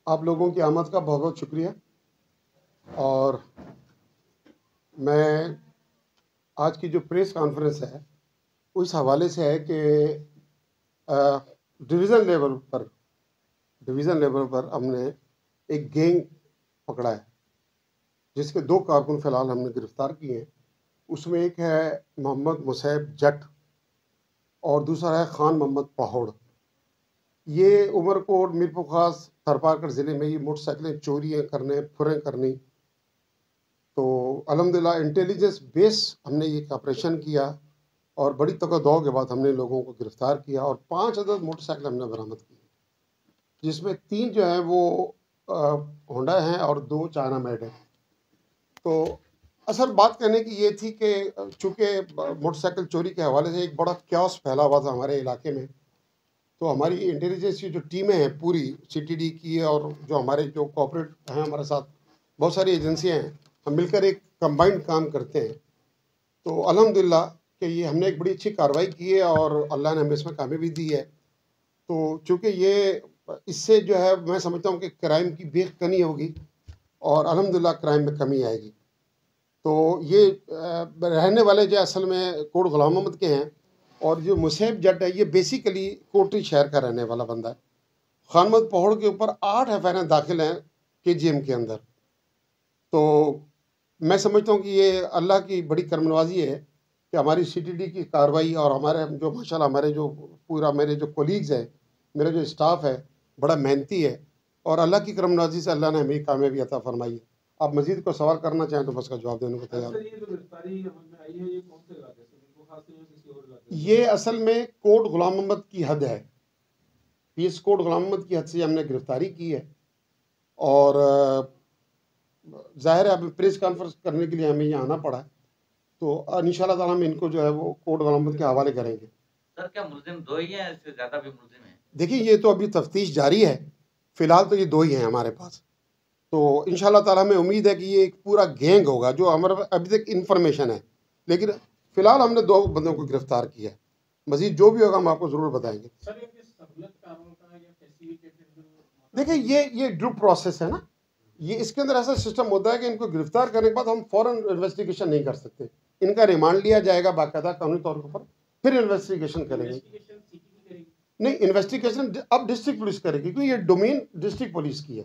آپ لوگوں کی آمد کا بہت بہت شکریہ. اور میں آج کی جو پریس کانفرنس ہے اس حوالے سے ہے کہ ڈویژن لیول پر ہم نے ایک گینگ پکڑا ہے جس کے 2 کارکن فی الحال ہم نے گرفتار کیے ہیں. اس میں ایک ہے محمد مصعب جٹ اور دوسرا ہے خان محمد پہوڑ. یہ عمر کوٹ میرپور خاص تھرپارکر ضلع میں یہ موٹر سائیکلیں چوریاں کرنے پھریں کرنی. تو الحمدللہ انٹیلیجنس بیس ہم نے یہ آپریشن کیا اور بڑی تگو کے بعد ہم نے لوگوں کو گرفتار کیا اور 5 عدد موٹر سائیکل ہم نے برآمد کی، جس میں 3 جو ہیں وہ ہونڈا ہیں اور 2 چائنا میڈ ہیں. تو اصل بات کہنے کی یہ تھی کہ چونکہ موٹر سائیکل چوری کے حوالے سے ایک بڑا کیوس پھیلا ہوا تھا ہمارے علاقے میں، تو ہماری انٹیلیجنس کی جو ٹیمیں ہیں پوری سی ٹی ڈی کی اور جو ہمارے جو کوآپریٹ ہیں ہمارے ساتھ بہت ساری ایجنسیاں ہیں، ہم مل کر ایک کمبائنڈ کام کرتے ہیں. تو الحمدللہ کہ یہ ہم نے ایک بڑی اچھی کارروائی کی ہے اور اللہ نے ہمیں اس میں کامیابی دی ہے. تو چونکہ یہ اس سے جو ہے میں سمجھتا ہوں کہ کرائم کی بے کنی ہوگی اور الحمدللہ کرائم میں کمی آئے گی. تو یہ رہنے والے جو اصل میں کوٹ غلام محمد کے ہیں اور جو مصعب جٹ ہے یہ بیسیکلی کوٹری شہر کا رہنے والا بندہ ہے. خان محمد پہوڑ کے اوپر 8 ایف داخل ہیں KGM کے اندر. تو میں سمجھتا ہوں کہ یہ اللہ کی بڑی کرم نوازی ہے کہ ہماری سی ٹی ڈی کی کارروائی اور ہمارے جو ماشاءاللہ ہمارے جو پورا میرے جو کولیگز ہیں، میرا جو اسٹاف ہے بڑا محنتی ہے اور اللہ کی کرم نوازی سے اللہ نے ہمیں کامیابی عطا فرمائی ہے. آپ مزید کو سوال کرنا چاہیں تو بس کا جواب دینے کو تیار ہوں. یہ اصل میں کوٹ غلام محمد کی حد ہے. اس کوٹ غلام محمد کی حد سے ہم نے گرفتاری کی ہے اور ظاہر ہے اب پریس کانفرنس کرنے کے لیے ہمیں یہاں آنا پڑا ہے. تو انشاءاللہ تعالیٰ ہم ان کو جو ہے وہ کوٹ غلام محمد کے حوالے کریں گے. سر کیا ملزم 2 ہی ہیں، اس سے زیادہ بھی ملزم ہیں؟ دیکھیں یہ تو ابھی تفتیش جاری ہے، فی الحال تو یہ 2 ہی ہیں ہمارے پاس. تو انشاءاللہ تعالیٰ ہمیں امید ہے کہ یہ ایک پورا گینگ ہوگا جو ہمارے ابھی تک انفارمیشن ہے، لیکن فی الحال ہم نے 2 بندوں کو گرفتار کیا ہے. مزید جو بھی ہوگا ہم آپ کو ضرور بتائیں گے. دیکھیں یہ ڈیو پروسیس ہے نا، یہ اس کے اندر ایسا سسٹم ہوتا ہے کہ ان کو گرفتار کرنے کے بعد ہم فوراً انویسٹیگیشن نہیں کر سکتے. ان کا ریمانڈ لیا جائے گا باقاعدہ قانونی طور پر، پھر انویسٹیگیشن کریں گے. نہیں، انویسٹیگیشن اب ڈسٹرکٹ پولیس کرے گی کیونکہ یہ ڈومین ڈسٹرکٹ پولیس کی ہے.